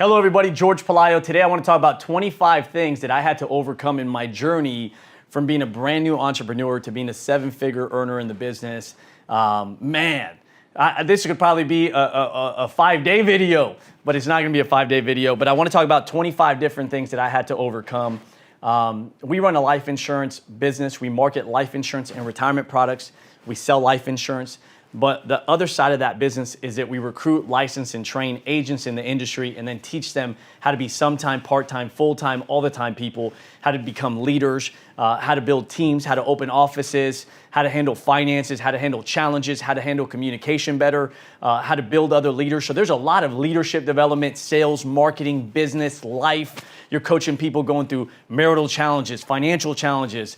Hello everybody, George Pelayo. Today I want to talk about 25 things that I had to overcome in my journey from being a brand new entrepreneur to being a seven-figure earner in the business. This could probably be a 5-day video, but it's not going to be a 5-day video. But I want to talk about 25 different things that I had to overcome. We run a life insurance business. We market life insurance and retirement products. We sell life insurance. But the other side of that business is that we recruit, license, and train agents in the industry and then teach them how to be sometime, part-time, full-time, all the time people, how to become leaders, how to build teams, how to open offices, how to handle finances, how to handle challenges, how to handle communication better, how to build other leaders. So there's a lot of leadership development, sales, marketing, business, life. You're coaching people going through marital challenges, financial challenges,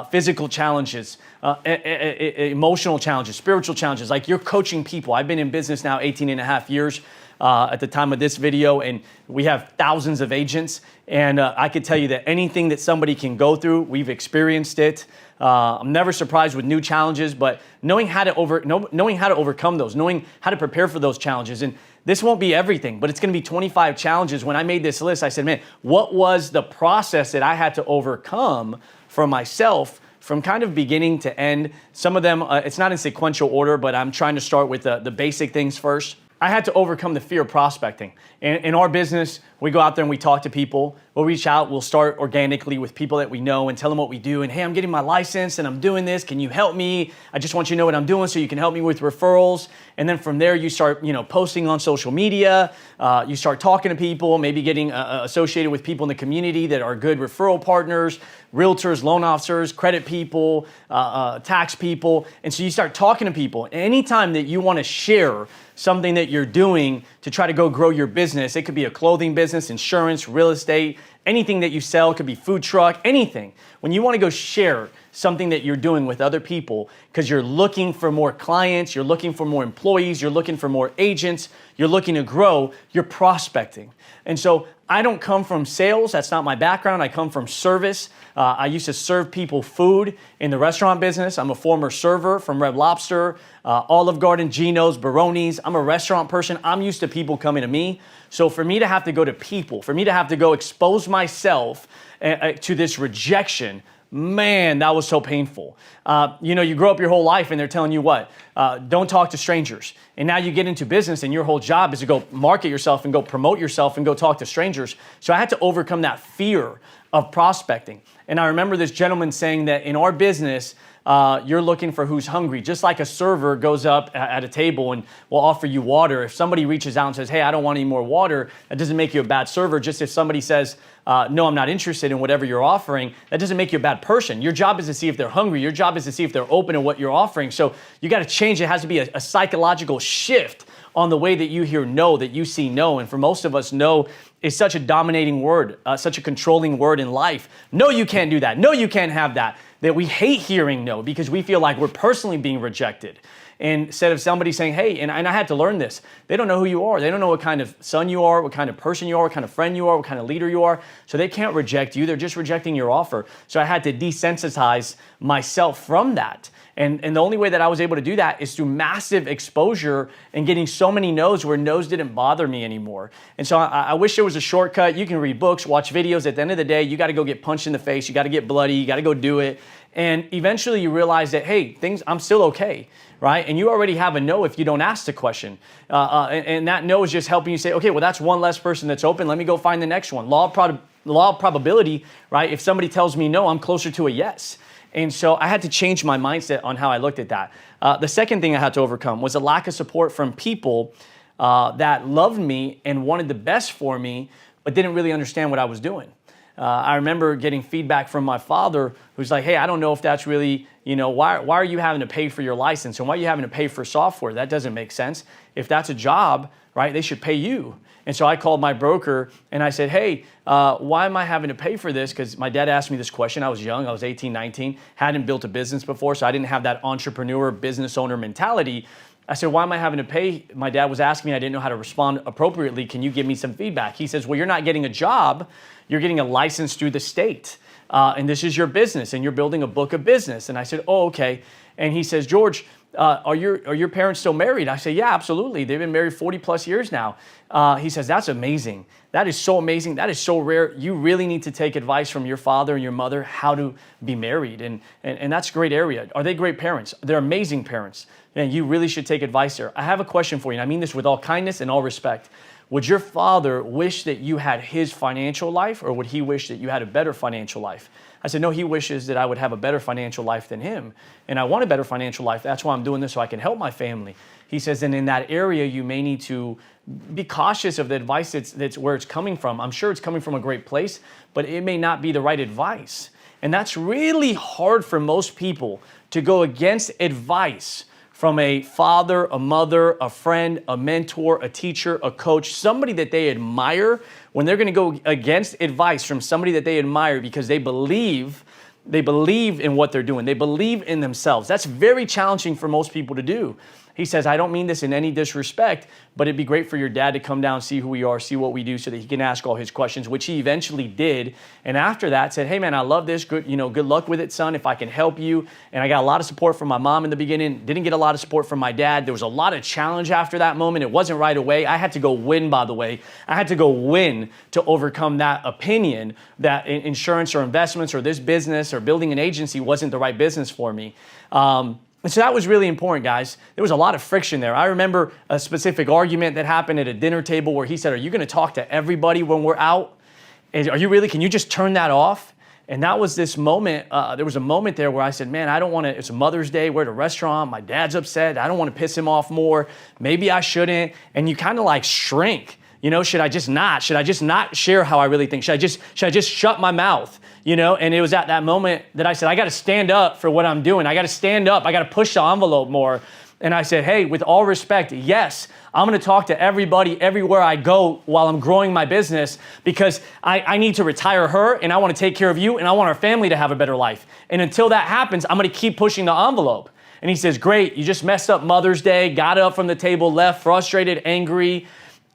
physical challenges, emotional challenges, spiritual challenges. Like, you're coaching people. I've been in business now 18 and a half years at the time of this video, and we have thousands of agents. And I could tell you that anything that somebody can go through, we've experienced it. I'm never surprised with new challenges, but knowing how to overcome those, knowing how to prepare for those challenges. And this won't be everything, but it's going to be 25 challenges. When I made this list, I said, man, what was the process that I had to overcome for myself from kind of beginning to end? Some of them, it's not in sequential order, but I'm trying to start with the basic things first. I had to overcome the fear of prospecting. In our business, we go out there and we talk to people. We'll reach out, we'll start organically with people that we know and tell them what we do. And hey, I'm getting my license and I'm doing this. Can you help me? I just want you to know what I'm doing so you can help me with referrals. And then from there, you start, posting on social media. You start talking to people, maybe getting associated with people in the community that are good referral partners, realtors, loan officers, credit people, tax people. And so you start talking to people. Anytime that you want to share something that you're doing to try to go grow your business, it could be a clothing business, insurance, real estate, anything that you sell, it could be food truck, anything. When you want to go share something that you're doing with other people because you're looking for more clients, you're looking for more employees, you're looking for more agents, you're looking to grow, you're prospecting. And so I don't come from sales. That's not my background. I come from service. I used to serve people food in the restaurant business. I'm a former server from Red Lobster, Olive Garden, Geno's, Baroni's. I'm a restaurant person. I'm used to people coming to me. So for me to have to go to people, for me to have to go expose myself to this rejection, man, that was so painful. You grow up your whole life and they're telling you what? Don't talk to strangers. And now you get into business and your whole job is to go market yourself and go promote yourself and go talk to strangers. So I had to overcome that fear of prospecting. And I remember this gentleman saying that in our business, you're looking for who's hungry. Just like a server goes up at a table and will offer you water. If somebody reaches out and says, hey, I don't want any more water, that doesn't make you a bad server. Just if somebody says, no, I'm not interested in whatever you're offering, that doesn't make you a bad person. Your job is to see if they're hungry. Your job is to see if they're open to what you're offering. So you got to change. It has to be a psychological shift on the way that you hear no, that you see no. And for most of us, no is such a dominating word, such a controlling word in life. No, you can't do that. No, you can't have that. That we hate hearing no because we feel like we're personally being rejected. And instead of somebody saying, hey, and I had to learn this, they don't know who you are. They don't know what kind of son you are, what kind of person you are, what kind of friend you are, what kind of leader you are. So they can't reject you. They're just rejecting your offer. So I had to desensitize myself from that. And the only way that I was able to do that is through massive exposure and getting so many no's where no's didn't bother me anymore. And so I wish there was a shortcut. You can read books, watch videos. At the end of the day, you got to go get punched in the face. You got to get bloody. You got to go do it. And eventually you realize that, hey, I'm still okay, right? And you already have a no if you don't ask the question. And that no is just helping you say, okay, well, that's one less person that's open. Let me go find the next one. Law of probability, right? If somebody tells me no, I'm closer to a yes. And so I had to change my mindset on how I looked at that. The second thing I had to overcome was a lack of support from people that loved me and wanted the best for me, but didn't really understand what I was doing. I remember getting feedback from my father who's like, hey, I don't know if that's really, why are you having to pay for your license and why are you having to pay for software? That doesn't make sense. If that's a job, right, they should pay you. And so I called my broker and I said, hey, why am I having to pay for this? Because my dad asked me this question. I was young. I was 18, 19, hadn't built a business before, so I didn't have that entrepreneur, business owner mentality. I said, why am I having to pay? My dad was asking me, I didn't know how to respond appropriately. Can you give me some feedback? He says, well, you're not getting a job. You're getting a license through the state. And this is your business and you're building a book of business. And I said, oh, okay. And he says, George, are your parents still married? I say, yeah, absolutely. They've been married 40 plus years now. He says, that's amazing. That is so amazing. That is so rare. You really need to take advice from your father and your mother how to be married. And that's a great area. Are they great parents? They're amazing parents. Man, you really should take advice there. I have a question for you, and I mean this with all kindness and all respect. Would your father wish that you had his financial life, or would he wish that you had a better financial life? I said, no, he wishes that I would have a better financial life than him. And I want a better financial life. That's why I'm doing this, so I can help my family. He says, and in that area, you may need to be cautious of the advice that's where it's coming from. I'm sure it's coming from a great place, but it may not be the right advice. And that's really hard for most people, to go against advice from a father, a mother, a friend, a mentor, a teacher, a coach, somebody that they admire. When they're going to go against advice from somebody that they admire because they believe in what they're doing, they believe in themselves. That's very challenging for most people to do. He says, I don't mean this in any disrespect, but it'd be great for your dad to come down, see who we are, see what we do, so that he can ask all his questions, which he eventually did. And after that said, hey man, I love this. Good luck with it, son, if I can help you. And I got a lot of support from my mom in the beginning. Didn't get a lot of support from my dad. There was a lot of challenge after that moment. It wasn't right away. I had to go win, by the way. I had to go win to overcome that opinion that insurance or investments or this business or building an agency wasn't the right business for me. And so that was really important, guys. There was a lot of friction there. I remember a specific argument that happened at a dinner table where he said, are you going to talk to everybody when we're out? Are you really? Can you just turn that off? And that was this moment. There was a moment there where I said, man, I don't want to. It's a Mother's Day. We're at a restaurant. My dad's upset. I don't want to piss him off more. Maybe I shouldn't. And you kind of like shrink. Should I just not? Should I just not share how I really think? Should I just shut my mouth? And it was at that moment that I said, I got to stand up for what I'm doing. I got to stand up. I got to push the envelope more. And I said, hey, with all respect, yes, I'm going to talk to everybody everywhere I go while I'm growing my business, because I need to retire her, and I want to take care of you, and I want our family to have a better life. And until that happens, I'm going to keep pushing the envelope. And he says, great, you just messed up Mother's Day, got up from the table, left, frustrated, angry.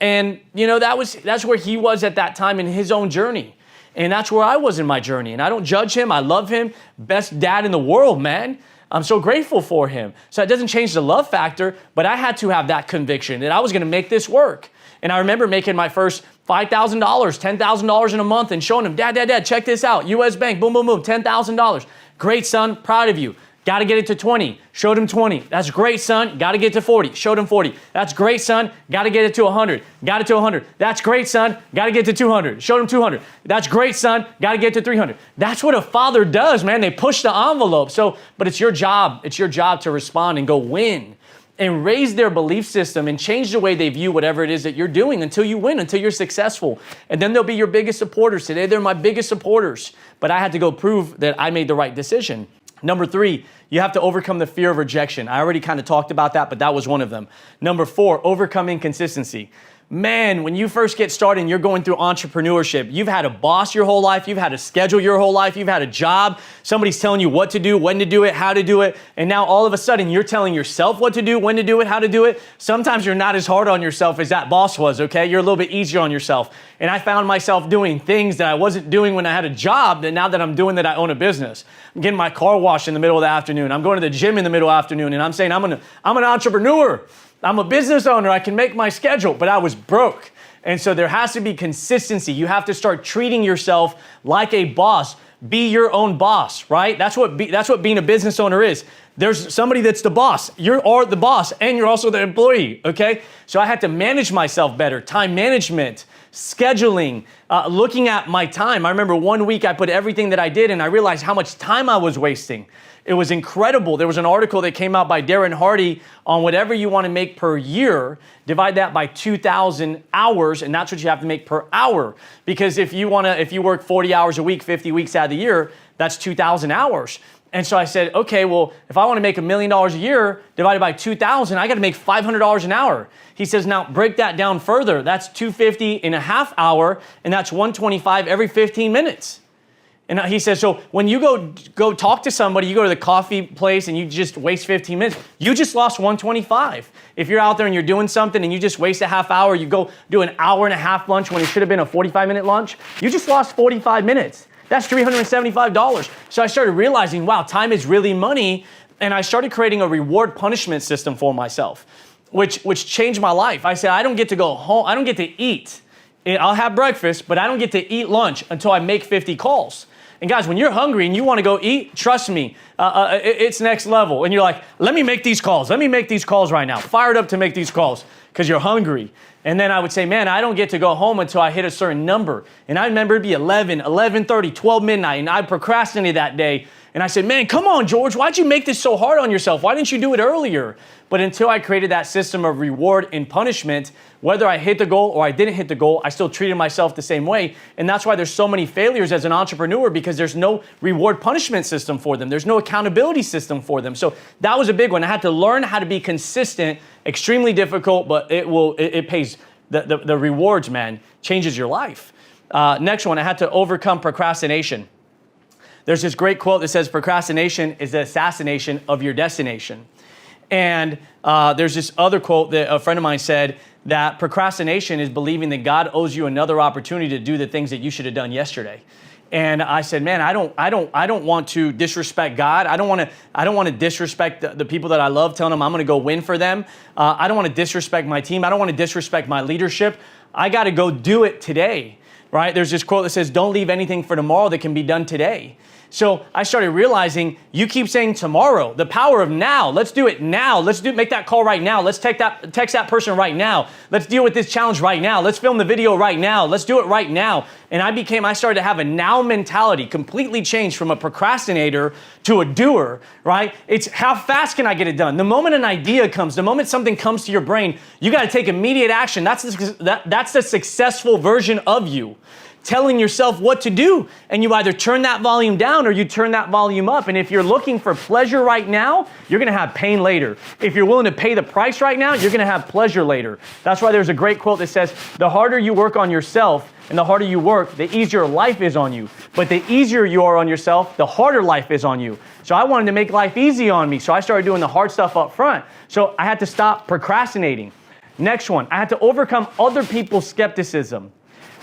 And that's where he was at that time in his own journey. And that's where I was in my journey. And I don't judge him. I love him. Best dad in the world, man. I'm so grateful for him. So it doesn't change the love factor, but I had to have that conviction that I was going to make this work. And I remember making my first $5,000, $10,000 in a month and showing him, Dad, check this out. US Bank, boom, boom, boom, $10,000. Great, son. Proud of you. Got to get it to 20. Showed him 20. That's great, son. Got to get to 40. Showed him 40. That's great, son. Got to get it to 100. Got it to 100. That's great, son. Got to get to 200. Showed him 200. That's great, son. Got to get to 300. That's what a father does, man. They push the envelope. But it's your job. It's your job to respond and go win and raise their belief system and change the way they view whatever it is that you're doing until you win, until you're successful. And then they'll be your biggest supporters. Today, they're my biggest supporters. But I had to go prove that I made the right decision. Number 3, you have to overcome the fear of rejection. I already kind of talked about that, but that was one of them. Number 4, overcome inconsistency. Man, when you first get started and you're going through entrepreneurship, you've had a boss your whole life, you've had a schedule your whole life, you've had a job, somebody's telling you what to do, when to do it, how to do it, and now all of a sudden you're telling yourself what to do, when to do it, how to do it. Sometimes you're not as hard on yourself as that boss was, okay? You're a little bit easier on yourself. And I found myself doing things that I wasn't doing when I had a job that now that I'm doing that I own a business. I'm getting my car washed in the middle of the afternoon. I'm going to the gym in the middle of the afternoon, and I'm saying I'm an entrepreneur. I'm a business owner. I can make my schedule, but I was broke. And so there has to be consistency. You have to start treating yourself like a boss. Be your own boss, right? That's what being a business owner is. There's somebody that's the boss. You are the boss, and you're also the employee, okay? So I had to manage myself better. Time management, scheduling, looking at my time. I remember one week I put everything that I did, and I realized how much time I was wasting. It was incredible. There was an article that came out by Darren Hardy on whatever you want to make per year, divide that by 2,000 hours, and that's what you have to make per hour. Because if you work 40 hours a week, 50 weeks out of the year, that's 2,000 hours. And so I said, okay, well, if I want to make $1 million a year divided by 2,000, I got to make $500 an hour. He says, now break that down further. That's 250 in a half hour, and that's 125 every 15 minutes. And he says, so when you go talk to somebody, you go to the coffee place and you just waste 15 minutes, you just lost 125. If you're out there and you're doing something and you just waste a half hour, you go do an hour and a half lunch when it should have been a 45-minute lunch, you just lost 45 minutes. That's $375. So I started realizing, wow, time is really money. And I started creating a reward punishment system for myself, which changed my life. I said, I don't get to go home. I don't get to eat. I'll have breakfast, but I don't get to eat lunch until I make 50 calls. And guys, when you're hungry and you want to go eat, trust me, it's next level. And you're like, let me make these calls. Let me make these calls right now. Fired up to make these calls because you're hungry. And then I would say, man, I don't get to go home until I hit a certain number. And I remember it'd be 11, 11:30, 12 midnight, and I procrastinated that day. And I said, man, come on, George, why'd you make this so hard on yourself? Why didn't you do it earlier? But until I created that system of reward and punishment, whether I hit the goal or I didn't hit the goal, I still treated myself the same way. And that's why there's so many failures as an entrepreneur, because there's no reward punishment system for them. There's no accountability system for them. So that was a big one. I had to learn how to be consistent, extremely difficult, but it pays. The rewards, man, changes your life. Next one, I had to overcome procrastination. There's this great quote that says, procrastination is the assassination of your destination. And there's this other quote that a friend of mine said, that procrastination is believing that God owes you another opportunity to do the things that you should have done yesterday. And I said, man, I don't want to disrespect God. I don't want to disrespect the people that I love, telling them I'm going to go win for them. I don't want to disrespect my team. I don't want to disrespect my leadership. I got to go do it today, right? There's this quote that says, don't leave anything for tomorrow that can be done today. So I started realizing, you keep saying tomorrow, the power of now. Let's do it now. Make that call right now. Let's text that person right now. Let's deal with this challenge right now. Let's film the video right now. Let's do it right now. And I started to have a now mentality, completely changed from a procrastinator to a doer, right? It's how fast can I get it done? The moment an idea comes, the moment something comes to your brain, you got to take immediate action. That's the successful version of you. Telling yourself what to do, and you either turn that volume down or you turn that volume up. And if you're looking for pleasure right now, you're going to have pain later. If you're willing to pay the price right now, you're going to have pleasure later. That's why there's a great quote that says, the harder you work on yourself and the harder you work, the easier life is on you. But the easier you are on yourself, the harder life is on you. So I wanted to make life easy on me, so I started doing the hard stuff up front. So I had to stop procrastinating. Next one, I had to overcome other people's skepticism.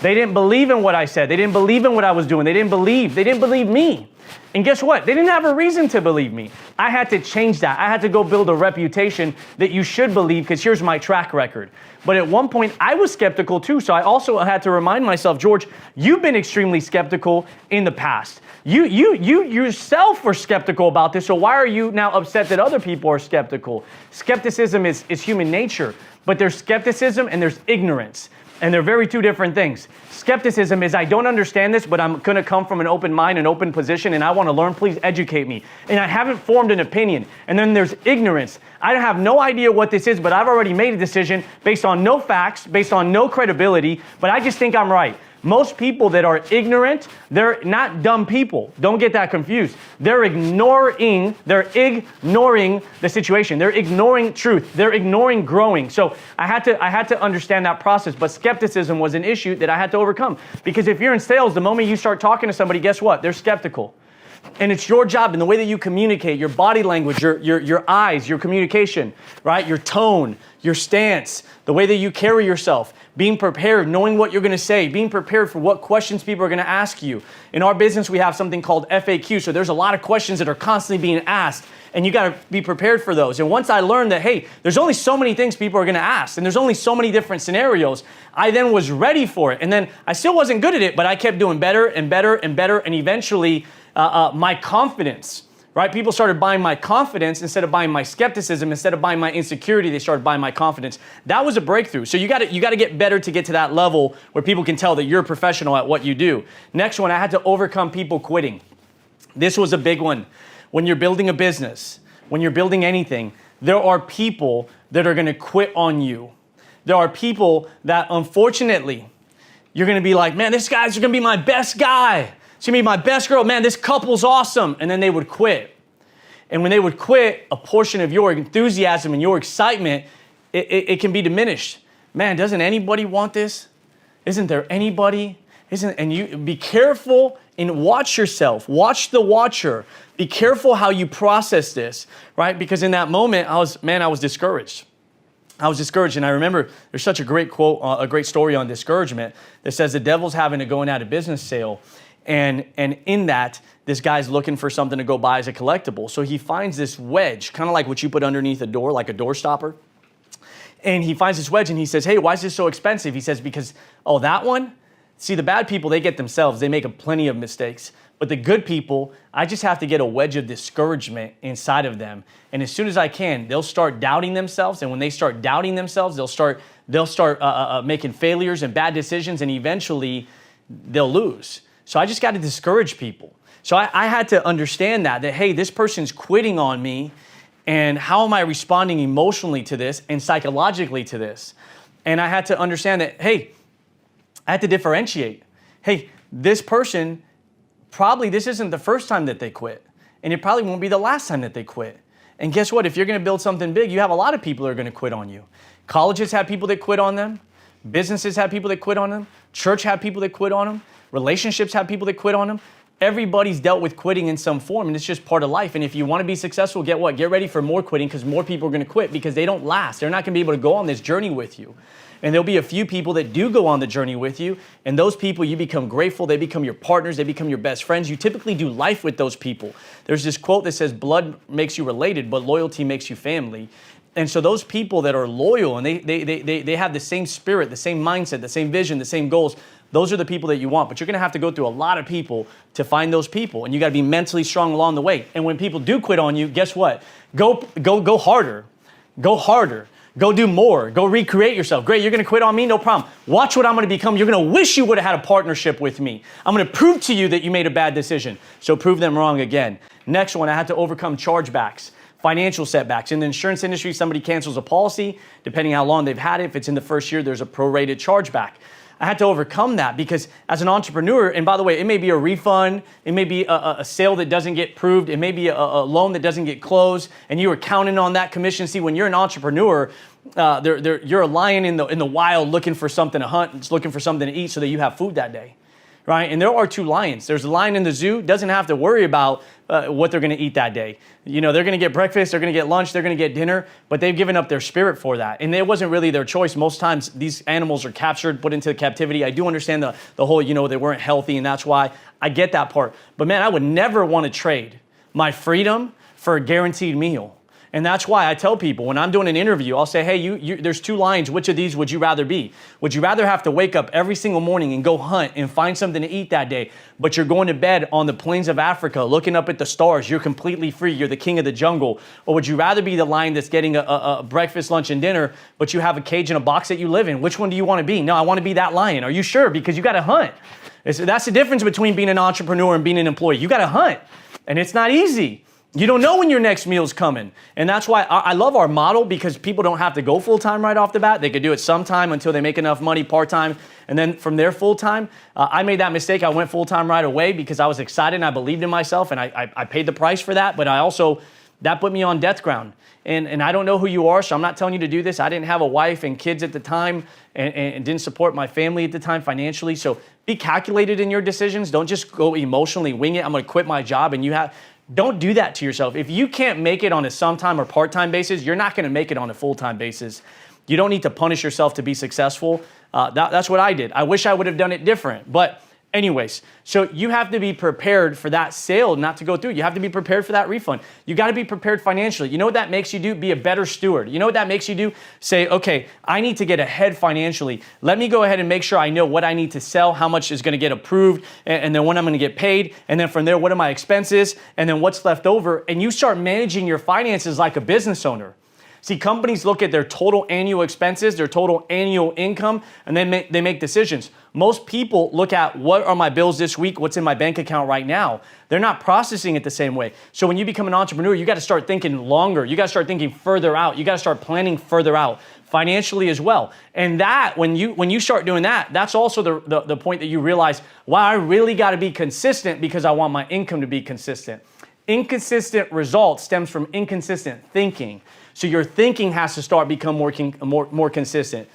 They didn't believe in what I said. They didn't believe in what I was doing. They didn't believe me. And guess what? They didn't have a reason to believe me. I had to change that. I had to go build a reputation that you should believe, because here's my track record. But at one point, I was skeptical too. So I also had to remind myself, George, you've been extremely skeptical in the past. You yourself were skeptical about this. So why are you now upset that other people are skeptical? Skepticism is human nature, but there's skepticism and there's ignorance. And they're very two different things. Skepticism is, I don't understand this, but I'm going to come from an open mind, an open position, and I want to learn. Please educate me. And I haven't formed an opinion. And then there's ignorance. I have no idea what this is, but I've already made a decision based on no facts, based on no credibility, but I just think I'm right. Most people that are ignorant, they're not dumb people. Don't get that confused. They're ignoring the situation. They're ignoring truth. They're ignoring growing. So I had to understand that process, but skepticism was an issue that I had to overcome. Because if you're in sales, the moment you start talking to somebody, guess what? They're skeptical. And it's your job, in the way that you communicate, your body language, your eyes, your communication, right? Your tone, your stance, the way that you carry yourself, being prepared, knowing what you're going to say, being prepared for what questions people are going to ask you. In our business, we have something called FAQ. So there's a lot of questions that are constantly being asked, and you got to be prepared for those. And once I learned that, hey, there's only so many things people are going to ask, and there's only so many different scenarios, I then was ready for it. And then I still wasn't good at it, but I kept doing better and better and better, and eventually my confidence, right? People started buying my confidence instead of buying my skepticism. Instead of buying my insecurity, they started buying my confidence. That was a breakthrough. So you got to get better to get to that level where people can tell that you're a professional at what you do. Next one, I had to overcome people quitting. This was a big one. When you're building a business, when you're building anything, there are people that are going to quit on you. There are people that, unfortunately, you're going to be like, man, this guy's going to be my best guy. It's going to be my best girl. Man, this couple's awesome. And then they would quit. And when they would quit, a portion of your enthusiasm and your excitement, it can be diminished. Man, doesn't anybody want this? Isn't there anybody? And you be careful and watch yourself. Watch the watcher. Be careful how you process this, right? Because in that moment, I was discouraged. I was discouraged. And I remember there's such a great quote, a great story on discouragement that says the devil's having a going out of business sale. And in that, this guy's looking for something to go buy as a collectible. So he finds this wedge, kind of like what you put underneath a door, like a door stopper. And he finds this wedge and he says, hey, why is this so expensive? He says, because, oh, that one? See, the bad people, they get themselves. They make plenty of mistakes. But the good people, I just have to get a wedge of discouragement inside of them. And as soon as I can, they'll start doubting themselves. And when they start doubting themselves, they'll start making failures and bad decisions, and eventually they'll lose. So I just got to discourage people. So I had to understand that, hey, this person's quitting on me, and how am I responding emotionally to this and psychologically to this? And I had to understand that, hey, I had to differentiate. Hey, this person, probably this isn't the first time that they quit, and it probably won't be the last time that they quit. And guess what? If you're going to build something big, you have a lot of people who are going to quit on you. Colleges have people that quit on them. Businesses have people that quit on them. Church have people that quit on them. Relationships have people that quit on them. Everybody's dealt with quitting in some form, and it's just part of life. And if you want to be successful, get what? Get ready for more quitting, because more people are going to quit because they don't last. They're not going to be able to go on this journey with you. And there'll be a few people that do go on the journey with you, and those people, you become grateful. They become your partners. They become your best friends. You typically do life with those people. There's this quote that says, blood makes you related, but loyalty makes you family. And so those people that are loyal and they have the same spirit, the same mindset, the same vision, the same goals, those are the people that you want. But you're going to have to go through a lot of people to find those people, and you got to be mentally strong along the way. And when people do quit on you, guess what? Go harder. Go harder. Go do more. Go recreate yourself. Great, you're going to quit on me? No problem. Watch what I'm going to become. You're going to wish you would have had a partnership with me. I'm going to prove to you that you made a bad decision. So prove them wrong again. Next one, I had to overcome chargebacks, financial setbacks. In the insurance industry, somebody cancels a policy. Depending how long they've had it, if it's in the first year, there's a prorated chargeback. I had to overcome that because as an entrepreneur, and by the way, it may be a refund, it may be a sale that doesn't get approved, it may be a loan that doesn't get closed, and you were counting on that commission. See, when you're an entrepreneur, you're a lion in the wild looking for something to hunt, it's looking for something to eat so that you have food that day. Right? And there are two lions. There's a lion in the zoo, doesn't have to worry about what they're going to eat that day. You know, they're going to get breakfast, they're going to get lunch, they're going to get dinner, but they've given up their spirit for that. And it wasn't really their choice. Most times these animals are captured, put into captivity. I do understand the whole, they weren't healthy, and that's why I get that part. But man, I would never want to trade my freedom for a guaranteed meal. And that's why I tell people when I'm doing an interview, I'll say, hey, there's two lions. Which of these would you rather be? Would you rather have to wake up every single morning and go hunt and find something to eat that day, but you're going to bed on the plains of Africa looking up at the stars, you're completely free, you're the king of the jungle? Or would you rather be the lion that's getting a breakfast, lunch, and dinner, but you have a cage and a box that you live in? Which one do you want to be? No, I want to be that lion. Are you sure? Because you got to hunt. That's the difference between being an entrepreneur and being an employee. You got to hunt, and it's not easy. You don't know when your next meal's coming. And that's why I love our model, because people don't have to go full-time right off the bat. They could do it sometime until they make enough money part-time. And then from there full-time, I made that mistake. I went full-time right away because I was excited and I believed in myself, and I paid the price for that. But that put me on death ground. And I don't know who you are, so I'm not telling you to do this. I didn't have a wife and kids at the time and didn't support my family at the time financially. So be calculated in your decisions. Don't just go emotionally wing it. I'm going to quit my job, and don't do that to yourself. If you can't make it on a sometime or part-time basis, you're not going to make it on a full-time basis. You don't need to punish yourself to be successful. That's what I did. I wish I would have done it different. But anyways, so you have to be prepared for that sale not to go through. You have to be prepared for that refund. You got to be prepared financially. You know what that makes you do? Be a better steward. You know what that makes you do? Say, okay, I need to get ahead financially. Let me go ahead and make sure I know what I need to sell, how much is going to get approved, and then when I'm going to get paid. And then from there, what are my expenses? And then what's left over? And you start managing your finances like a business owner. See, companies look at their total annual expenses, their total annual income, and then they make decisions. Most people look at what are my bills this week, what's in my bank account right now. They're not processing it the same way. So when you become an entrepreneur, you got to start thinking longer. You got to start thinking further out. You got to start planning further out financially as well. And that when you start doing that, that's also the point that you realize, wow, I really got to be consistent because I want my income to be consistent. Inconsistent results stems from inconsistent thinking. So your thinking has to start become more consistent.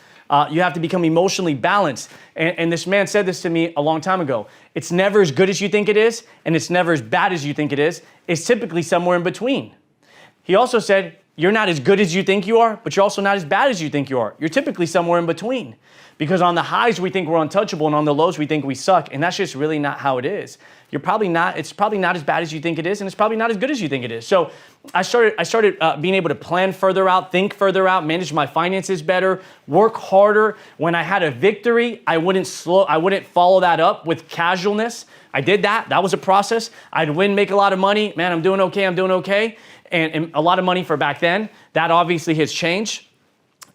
You have to become emotionally balanced. And this man said this to me a long time ago. It's never as good as you think it is, and it's never as bad as you think it is. It's typically somewhere in between. He also said, you're not as good as you think you are, but you're also not as bad as you think you are. You're typically somewhere in between. Because on the highs, we think we're untouchable, and on the lows, we think we suck. And that's just really not how it is. It's probably not as bad as you think it is, and it's probably not as good as you think it is. So I started being able to plan further out, think further out, manage my finances better, work harder. When I had a victory, I wouldn't follow that up with casualness. I did that. That was a process. I'd win, make a lot of money. Man, I'm doing okay. And a lot of money for back then. That obviously has changed.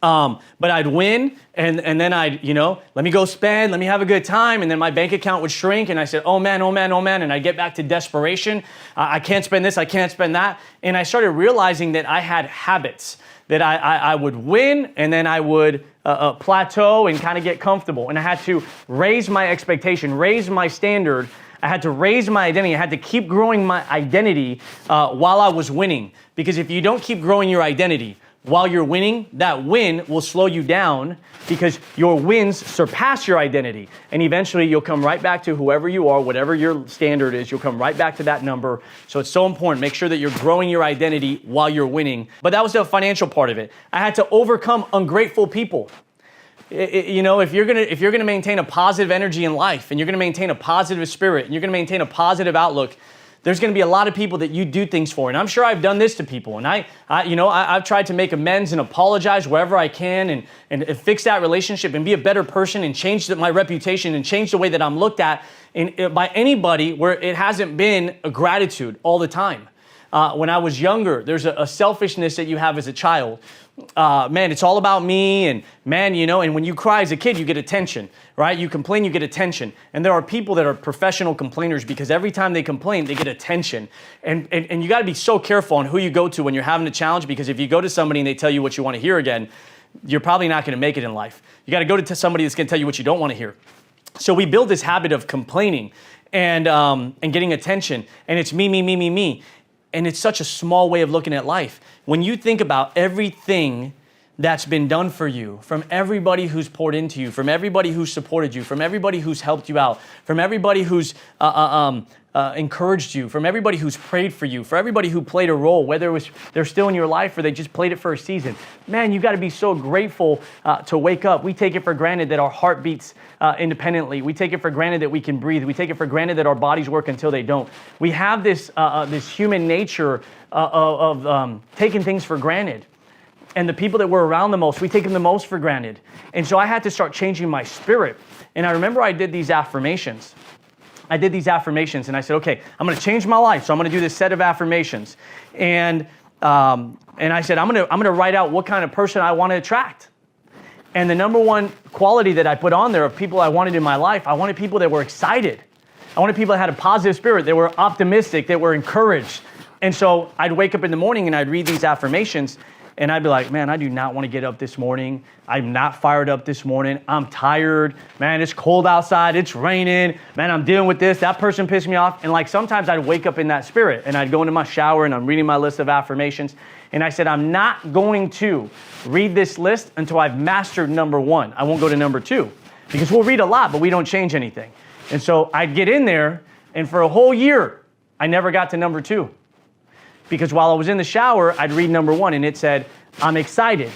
But I'd win, and then I'd, let me go spend, let me have a good time, and then my bank account would shrink, and I said, oh man, and I'd get back to desperation. I can't spend this, I can't spend that. And I started realizing that I had habits, that I would win, and then I would plateau and kind of get comfortable. And I had to raise my expectation, raise my standard. I had to raise my identity. I had to keep growing my identity while I was winning. Because if you don't keep growing your identity while you're winning, that win will slow you down because your wins surpass your identity. And eventually you'll come right back to whoever you are, whatever your standard is, you'll come right back to that number. So it's so important. Make sure that you're growing your identity while you're winning. But that was the financial part of it. I had to overcome ungrateful people. If you're gonna maintain a positive energy in life, and you're gonna maintain a positive spirit, and you're gonna maintain a positive outlook, there's going to be a lot of people that you do things for. And I'm sure I've done this to people. And I've tried to make amends and apologize wherever I can and fix that relationship and be a better person and change my reputation and change the way that I'm looked at by anybody where it hasn't been a gratitude all the time. When I was younger, there's a selfishness that you have as a child. Man, it's all about me, and man, and when you cry as a kid, you get attention, right? You complain, you get attention. And there are people that are professional complainers because every time they complain, they get attention. And you got to be so careful on who you go to when you're having a challenge, because if you go to somebody and they tell you what you want to hear again, you're probably not going to make it in life. You got to go to somebody that's going to tell you what you don't want to hear. So we build this habit of complaining and getting attention, and it's me. And it's such a small way of looking at life. When you think about everything that's been done for you, from everybody who's poured into you, from everybody who's supported you, from everybody who's helped you out, from everybody who's encouraged you, from everybody who's prayed for you, for everybody who played a role, whether it was they're still in your life or they just played it for a season. Man, you got to be so grateful to wake up. We take it for granted that our heart beats independently. We take it for granted that we can breathe. We take it for granted that our bodies work until they don't. We have this human nature of taking things for granted. And the people that we're around the most, we take them the most for granted. And so I had to start changing my spirit. And I remember I did these affirmations. And I said, okay, I'm going to change my life. So I'm going to do this set of affirmations. And I said, I'm going to write out what kind of person I want to attract. And the number one quality that I put on there of people I wanted in my life, I wanted people that were excited. I wanted people that had a positive spirit, that were optimistic, that were encouraged. And so I'd wake up in the morning and I'd read these affirmations. And I'd be like, man, I do not want to get up this morning. I'm not fired up this morning. I'm tired. Man, it's cold outside. It's raining. Man, I'm dealing with this. That person pissed me off. And sometimes I'd wake up in that spirit and I'd go into my shower and I'm reading my list of affirmations. And I said, I'm not going to read this list until I've mastered number one. I won't go to number two because we'll read a lot, but we don't change anything. And so I'd get in there, and for a whole year, I never got to number two. Because while I was in the shower, I'd read number one, and it said, I'm excited.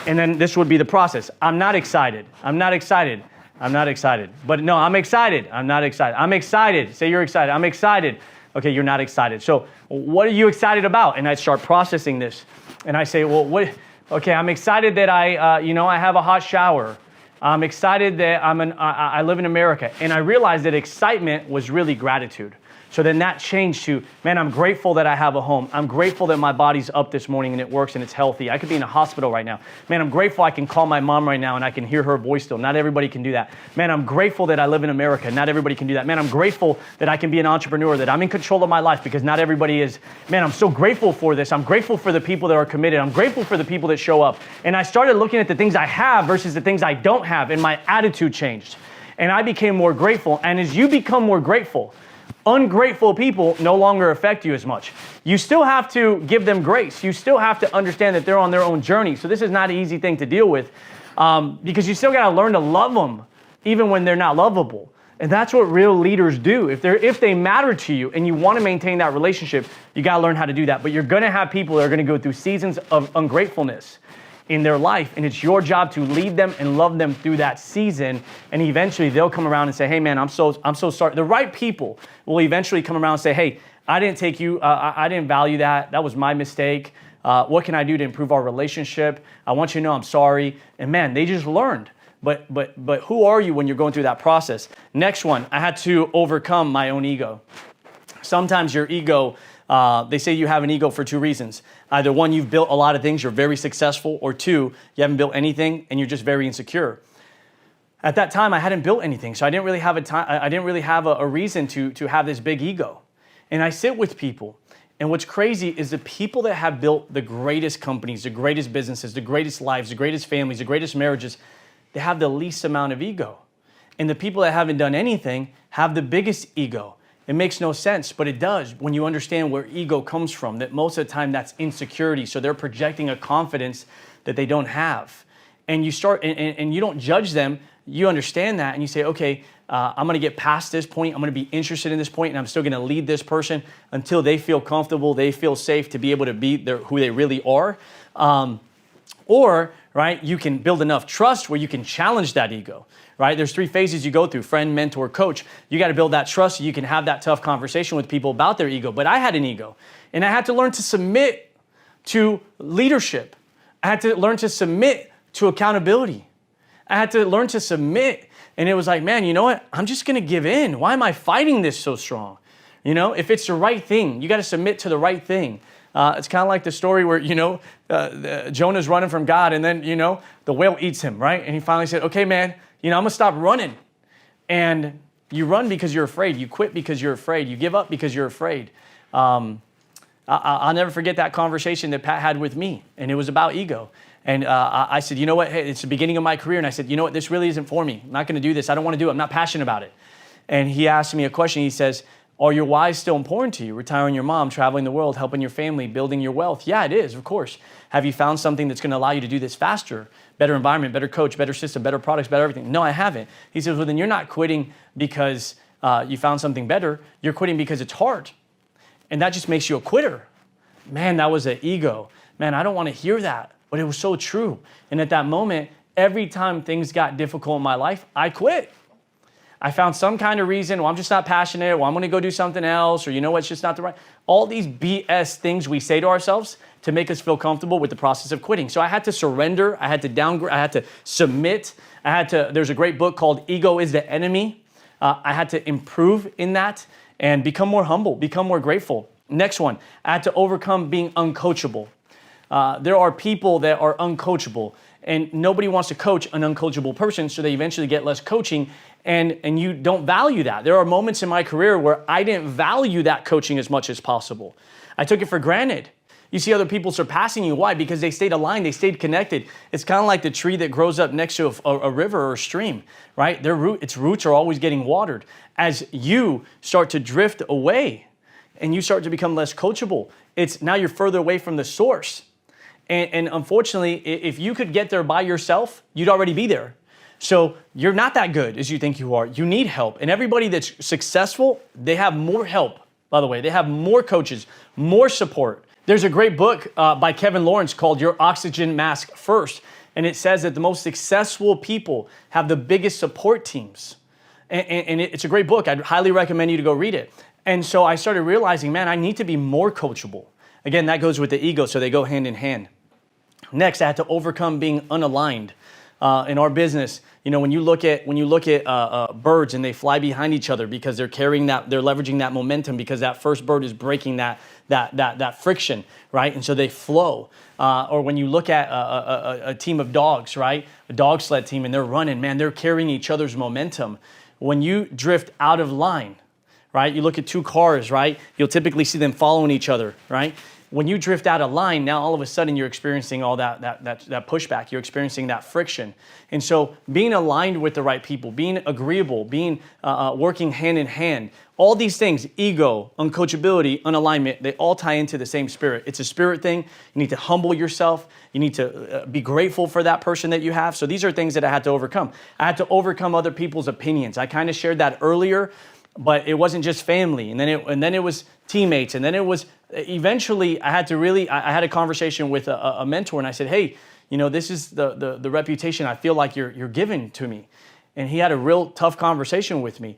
And then this would be the process. I'm not excited. I'm not excited. I'm not excited. But no, I'm excited. I'm not excited. I'm excited. Say you're excited. I'm excited. Okay, you're not excited. So what are you excited about? And I'd start processing this. And I say, well, what? Okay, I'm excited that I have a hot shower. I'm excited that I live in America. And I realized that excitement was really gratitude. So then that changed to, man, I'm grateful that I have a home. I'm grateful that my body's up this morning and it works and it's healthy. I could be in a hospital right now. Man, I'm grateful I can call my mom right now and I can hear her voice still. Not everybody can do that. Man, I'm grateful that I live in America. Not everybody can do that. Man, I'm grateful that I can be an entrepreneur, that I'm in control of my life because not everybody is. Man, I'm so grateful for this. I'm grateful for the people that are committed. I'm grateful for the people that show up. And I started looking at the things I have versus the things I don't have, and my attitude changed. And I became more grateful. And as you become more grateful, ungrateful people no longer affect you as much. You still have to give them grace. You still have to understand that they're on their own journey. So this is not an easy thing to deal with because you still got to learn to love them even when they're not lovable. And that's what real leaders do. If they matter to you and you want to maintain that relationship, you got to learn how to do that. But you're going to have people that are going to go through seasons of ungratefulness in their life, and it's your job to lead them and love them through that season. And eventually they'll come around and say, hey man, I'm so sorry. The right people will eventually come around and say, hey, I didn't take you, I didn't value that. That was my mistake. What can I do to improve our relationship? I want you to know I'm sorry. And man, they just learned. But who are you when you're going through that process? Next one, I had to overcome my own ego. Sometimes your ego, they say you have an ego for two reasons. Either one, you've built a lot of things, you're very successful, or two, you haven't built anything and you're just very insecure. At that time, I hadn't built anything, so I didn't really have a reason to have this big ego. And I sit with people, and what's crazy is the people that have built the greatest companies, the greatest businesses, the greatest lives, the greatest families, the greatest marriages, they have the least amount of ego. And the people that haven't done anything have the biggest ego. It makes no sense, but it does when you understand where ego comes from, that most of the time that's insecurity. So they're projecting a confidence that they don't have. And you start, and you don't judge them, you understand that, and you say, okay, I'm gonna get past this point, I'm gonna be interested in this point, and I'm still gonna lead this person until they feel comfortable, they feel safe to be able to be who they really are. Or, right, you can build enough trust where you can challenge that ego, right? There's three phases you go through: friend, mentor, coach. You got to build that trust so you can have that tough conversation with people about their ego. But I had an ego, and I had to learn to submit to leadership. I had to learn to submit to accountability. I had to learn to submit. And it was like, man, you know what? I'm just going to give in. Why am I fighting this so strong? You know, if it's the right thing, you got to submit to the right thing. It's kind of like the story where, Jonah's running from God, and then, the whale eats him, right? And he finally said, okay, man, I'm going to stop running. And you run because you're afraid. You quit because you're afraid. You give up because you're afraid. I'll never forget that conversation that Pat had with me, and it was about ego. And I said, you know what? Hey, it's the beginning of my career. And I said, you know what? This really isn't for me. I'm not going to do this. I don't want to do it. I'm not passionate about it. And he asked me a question. He says, are your whys still important to you? Retiring your mom, traveling the world, helping your family, building your wealth? Yeah, it is, of course. Have you found something that's going to allow you to do this faster? Better environment, better coach, better system, better products, better everything? No, I haven't. He says, well, then you're not quitting because you found something better. You're quitting because it's hard. And that just makes you a quitter. Man, that was an ego. Man, I don't want to hear that. But it was so true. And at that moment, every time things got difficult in my life, I quit. I found some kind of reason. Well, I'm just not passionate. Well, I'm going to go do something else. Or you know what? It's just not the right. All these BS things we say to ourselves to make us feel comfortable with the process of quitting. So I had to surrender. I had to downgrade. I had to submit. There's a great book called Ego is the Enemy. I had to improve in that and become more humble, become more grateful. Next one, I had to overcome being uncoachable. There are people that are uncoachable, and nobody wants to coach an uncoachable person, so they eventually get less coaching, and you don't value that. There are moments in my career where I didn't value that coaching as much as possible. I took it for granted. You see other people surpassing you. Why? Because they stayed aligned, they stayed connected. It's kind of like the tree that grows up next to a river or a stream, right? Its roots are always getting watered. As you start to drift away and you start to become less coachable, now you're further away from the source. And unfortunately, if you could get there by yourself, you'd already be there. So you're not that good as you think you are. You need help. And everybody that's successful, they have more help, by the way. They have more coaches, more support. There's a great book by Kevin Lawrence called Your Oxygen Mask First. And it says that the most successful people have the biggest support teams. And it's a great book. I'd highly recommend you to go read it. And so I started realizing, man, I need to be more coachable. Again, that goes with the ego, so they go hand in hand. Next, I had to overcome being unaligned. In our business, when you look at birds and they fly behind each other because they're leveraging that momentum because that first bird is breaking that friction, right? And so they flow. Or when you look at a team of dogs, right? A dog sled team, and they're running, man, they're carrying each other's momentum. When you drift out of line, right? You look at two cars, right? You'll typically see them following each other, right? when you drift out of line, now all of a sudden you're experiencing all that pushback. You're experiencing that friction. And so being aligned with the right people, being agreeable, being working hand in hand, all these things, ego, uncoachability, unalignment, they all tie into the same spirit. It's a spirit thing. You need to humble yourself. You need to be grateful for that person that you have. So these are things that I had to overcome. I had to overcome other people's opinions. I kind of shared that earlier, but it wasn't just family. And then it was teammates. And then it was eventually I had a conversation with a mentor, and I said, hey, this is the reputation I feel like you're giving to me. And he had a real tough conversation with me.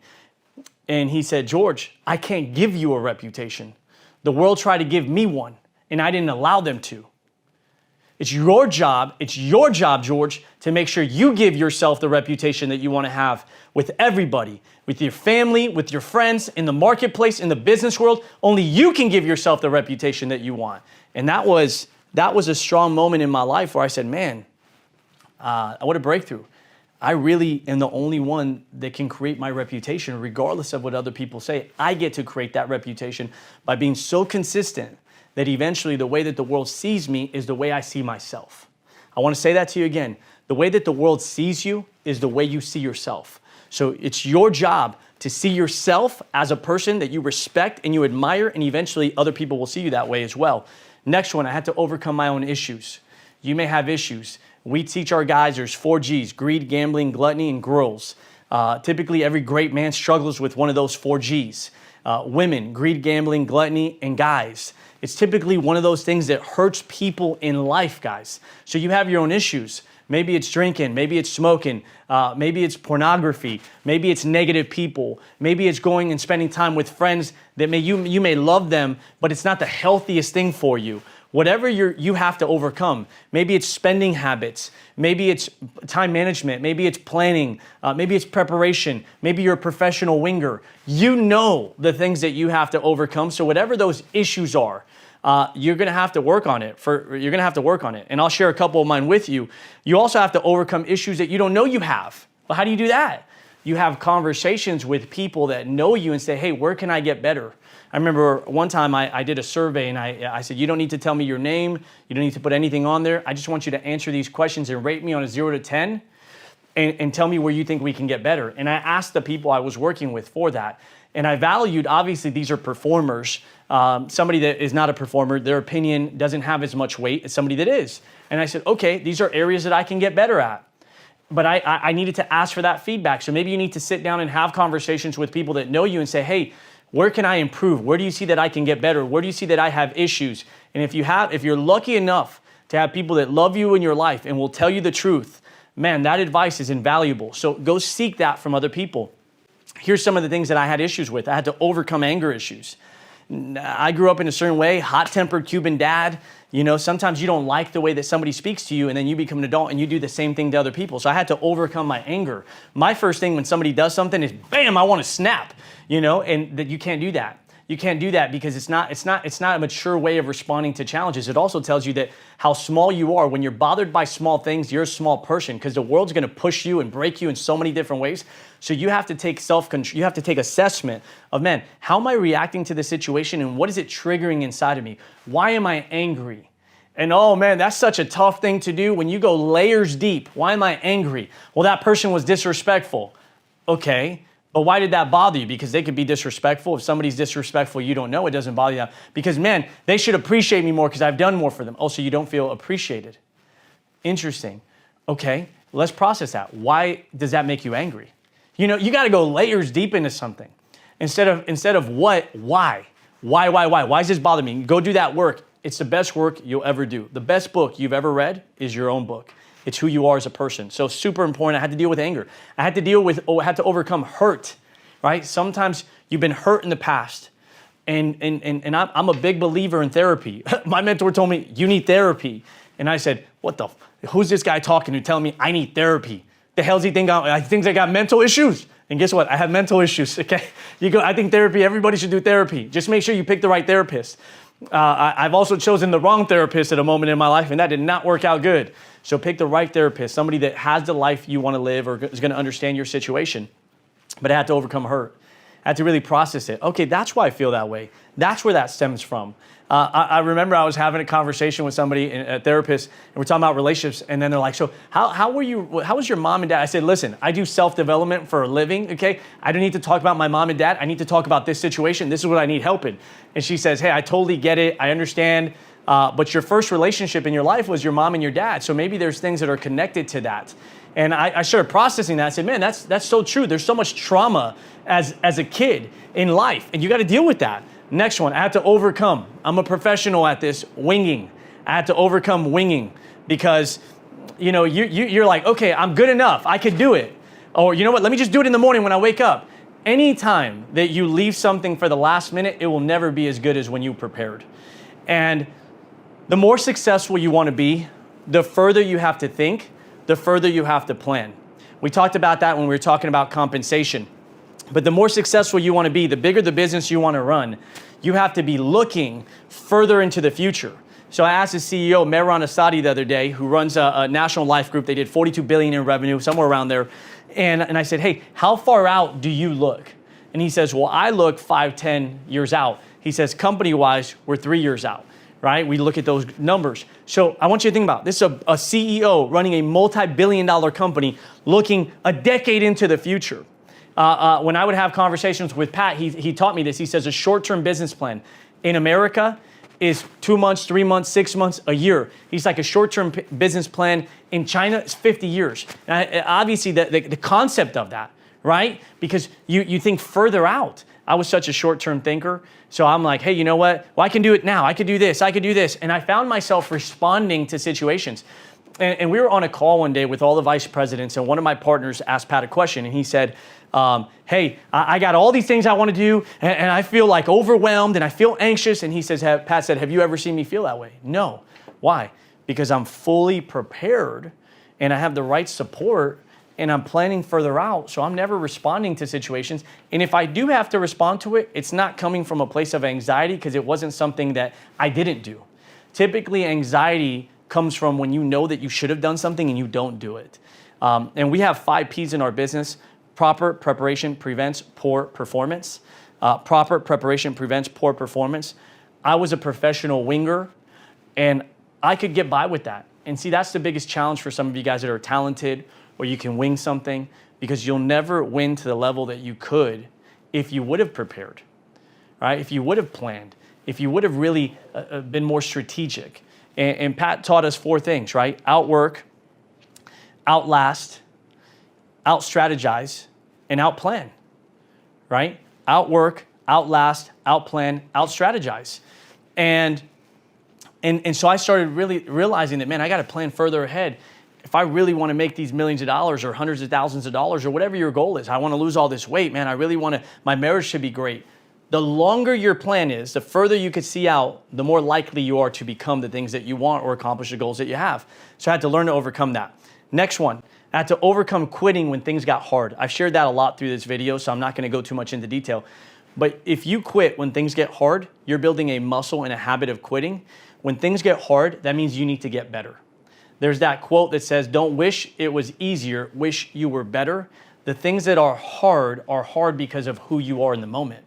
And he said, George, I can't give you a reputation. The world tried to give me one, and I didn't allow them to. It's your job, George, to make sure you give yourself the reputation that you want to have with everybody, with your family, with your friends, in the marketplace, in the business world. Only you can give yourself the reputation that you want. And that was a strong moment in my life where I said, man, what a breakthrough. I really am the only one that can create my reputation regardless of what other people say. I get to create that reputation by being so consistent that eventually the way that the world sees me is the way I see myself. I want to say that to you again. The way that the world sees you is the way you see yourself. So it's your job to see yourself as a person that you respect and you admire, and eventually other people will see you that way as well. Next one, I had to overcome my own issues. You may have issues. We teach our guys there's 4 G's: greed, gambling, gluttony, and girls. Typically, every great man struggles with one of those 4 G's. Women, greed, gambling, gluttony, and guys. It's typically one of those things that hurts people in life, guys. So you have your own issues. Maybe it's drinking, maybe it's smoking, maybe it's pornography, maybe it's negative people, maybe it's going and spending time with friends that you may love them, but it's not the healthiest thing for you. Whatever you have to overcome. Maybe it's spending habits. Maybe it's time management. Maybe it's planning. Maybe it's preparation. Maybe you're a professional winger. You know the things that you have to overcome. So whatever those issues are, you're going to have to work on it. You're going to have to work on it. And I'll share a couple of mine with you. You also have to overcome issues that you don't know you have. Well, how do you do that? You have conversations with people that know you and say, hey, where can I get better? I remember one time I did a survey and I said, you don't need to tell me your name. You don't need to put anything on there. I just want you to answer these questions and rate me on a 0 to 10 and tell me where you think we can get better. And I asked the people I was working with for that. And I valued, obviously, these are performers. Somebody that is not a performer, their opinion doesn't have as much weight as somebody that is. And I said, okay, these are areas that I can get better at. But I needed to ask for that feedback. So maybe you need to sit down and have conversations with people that know you and say, hey, where can I improve? Where do you see that I can get better? Where do you see that I have issues? And if you're lucky enough to have people that love you in your life and will tell you the truth, man, that advice is invaluable. So go seek that from other people. Here's some of the things that I had issues with. I had to overcome anger issues. I grew up in a certain way, hot-tempered Cuban dad. Sometimes you don't like the way that somebody speaks to you, and then you become an adult and you do the same thing to other people. So I had to overcome my anger. My first thing when somebody does something is, bam, I want to snap, and that you can't do that. You can't do that because it's not a mature way of responding to challenges. It also tells you that how small you are. When you're bothered by small things, you're a small person because the world's going to push you and break you in so many different ways. So you have to take self-control. You have to take assessment of, man, how am I reacting to the situation and what is it triggering inside of me? Why am I angry? And oh man, that's such a tough thing to do when you go layers deep. Why am I angry? Well, that person was disrespectful. Okay. But why did that bother you? Because they could be disrespectful. If somebody's disrespectful, you don't know, it doesn't bother you. Because, man, they should appreciate me more because I've done more for them. Also, you don't feel appreciated. Interesting. Okay, let's process that. Why does that make you angry? You got to go layers deep into something. Instead of what, why? Why? Why does this bother me? Go do that work. It's the best work you'll ever do. The best book you've ever read is your own book. It's who you are as a person. So super important. I had to deal with anger. I had to overcome hurt, right? Sometimes you've been hurt in the past. And I'm a big believer in therapy. My mentor told me, you need therapy. And I said, who's this guy talking to telling me I need therapy? The hell's he think? I think I got mental issues. And guess what? I have mental issues, okay? I think therapy, everybody should do therapy. Just make sure you pick the right therapist. I've also chosen the wrong therapist at a moment in my life, and that did not work out good. So pick the right therapist, somebody that has the life you want to live or is going to understand your situation. But I had to overcome hurt. I had to really process it. Okay, that's why I feel that way. That's where that stems from. I remember I was having a conversation with somebody, a therapist, and we're talking about relationships, and then they're like, so how was your mom and dad? I said, listen, I do self-development for a living, okay? I don't need to talk about my mom and dad. I need to talk about this situation. This is what I need help in. And she says, hey, I totally get it. I understand. But your first relationship in your life was your mom and your dad. So maybe there's things that are connected to that. And I started processing that. I said, man, that's so true. There's so much trauma as a kid in life, and you got to deal with that. Next one, I had to overcome. I'm a professional at this, winging. I had to overcome winging because, you're like, okay, I'm good enough. I could do it. Or you know what? Let me just do it in the morning when I wake up. Anytime that you leave something for the last minute, it will never be as good as when you prepared. And the more successful you want to be, the further you have to think, the further you have to plan. We talked about that when we were talking about compensation. But the more successful you want to be, the bigger the business you want to run, you have to be looking further into the future. So I asked the CEO, Mehran Asadi, the other day, who runs a national life group. They did $42 billion in revenue, somewhere around there. And I said, hey, how far out do you look? And he says, well, I look 5, 10 years out. He says, company-wise, we're 3 years out. Right? We look at those numbers. So I want you to think about this. This is a CEO running a multi-billion-dollar company looking a decade into the future. When I would have conversations with Pat, he taught me this. He says a short-term business plan in America is 2 months, 3 months, 6 months, a year. He's like a short-term business plan in China is 50 years. And obviously, the concept of that, right? Because you think further out. I was such a short-term thinker. So I'm like, hey, you know what? Well, I can do it now. I could do this. I could do this. And I found myself responding to situations. And we were on a call one day with all the vice presidents, and one of my partners asked Pat a question, and he said, hey, I got all these things I want to do, and I feel like overwhelmed, and I feel anxious. And he says, Pat said, have you ever seen me feel that way? No. Why? Because I'm fully prepared, and I have the right support, and I'm planning further out, so I'm never responding to situations. And if I do have to respond to it, it's not coming from a place of anxiety because it wasn't something that I didn't do. Typically, anxiety comes from when you know that you should have done something and you don't do it. And we have 5 P's in our business. Proper preparation prevents poor performance. Proper preparation prevents poor performance. I was a professional winger, and I could get by with that. And see, that's the biggest challenge for some of you guys that are talented or you can wing something, because you'll never win to the level that you could if you would have prepared, right? If you would have planned, if you would have really been more strategic. And Pat taught us 4 things, right? Outwork, outlast, out-strategize, and out-plan, right? Outwork, outlast, outplan, out-strategize. And so I started really realizing that, man, I got to plan further ahead. If I really want to make these millions of dollars or hundreds of thousands of dollars or whatever your goal is, I want to lose all this weight, man, I really want to, my marriage should be great. The longer your plan is, the further you could see out, the more likely you are to become the things that you want or accomplish the goals that you have. So I had to learn to overcome that. Next one, I had to overcome quitting when things got hard. I've shared that a lot through this video, so I'm not going to go too much into detail. But if you quit when things get hard, you're building a muscle and a habit of quitting. When things get hard, that means you need to get better. There's that quote that says, don't wish it was easier, wish you were better. The things that are hard because of who you are in the moment.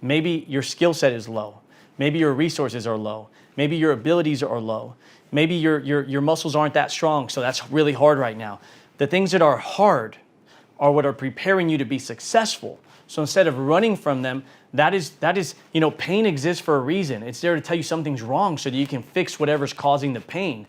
Maybe your skill set is low. Maybe your resources are low. Maybe your abilities are low. Maybe your muscles aren't that strong, so that's really hard right now. The things that are hard are what are preparing you to be successful. So instead of running from them, that is, pain exists for a reason. It's there to tell you something's wrong so that you can fix whatever's causing the pain.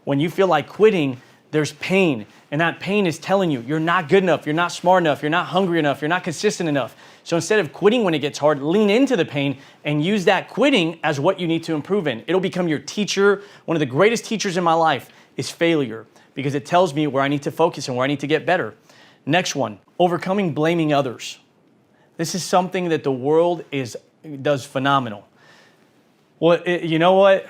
When you feel like quitting, there's pain. And that pain is telling you, you're not good enough, you're not smart enough, you're not hungry enough, you're not consistent enough. So instead of quitting when it gets hard, lean into the pain and use that quitting as what you need to improve in. It'll become your teacher. One of the greatest teachers in my life is failure, because it tells me where I need to focus and where I need to get better. Next one, overcoming blaming others. This is something that the world does phenomenal. Well, you know what?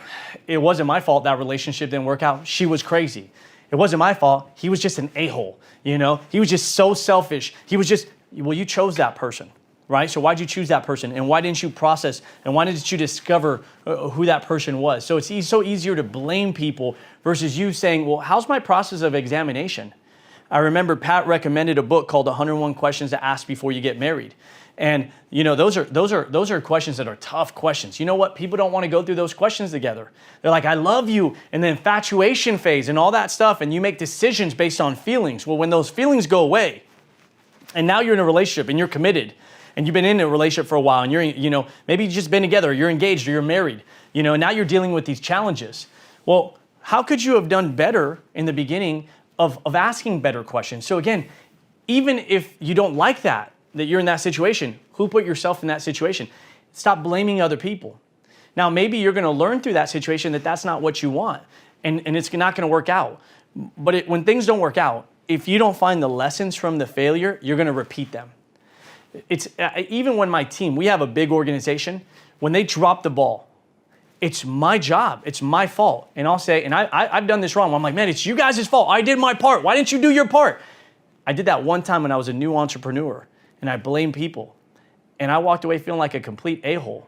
It wasn't my fault that relationship didn't work out. She was crazy. It wasn't my fault. He was just an a-hole, He was just so selfish. You chose that person, right? So why'd you choose that person? And why didn't you process? And why didn't you discover who that person was? So it's so easier to blame people versus you saying, well, how's my process of examination? I remember Pat recommended a book called 101 Questions to Ask Before You Get Married. And those are questions that are tough questions. You know what? People don't want to go through those questions together. They're like, I love you, and the infatuation phase and all that stuff, and you make decisions based on feelings. Well, when those feelings go away, and now you're in a relationship and you're committed, and you've been in a relationship for a while, and you're, maybe you've just been together, you're engaged, or you're married, and now you're dealing with these challenges. Well, how could you have done better in the beginning of asking better questions? So again, even if you don't like that you're in that situation, who put yourself in that situation? Stop blaming other people. Now, maybe you're going to learn through that situation that that's not what you want, and it's not going to work out. But when things don't work out, if you don't find the lessons from the failure, you're going to repeat them. It's even when my team, we have a big organization, when they drop the ball, it's my job, it's my fault. And I'll say, and I've done this wrong. I'm like, man, it's you guys' fault. I did my part. Why didn't you do your part? I did that one time when I was a new entrepreneur, and I blamed people. And I walked away feeling like a complete a-hole,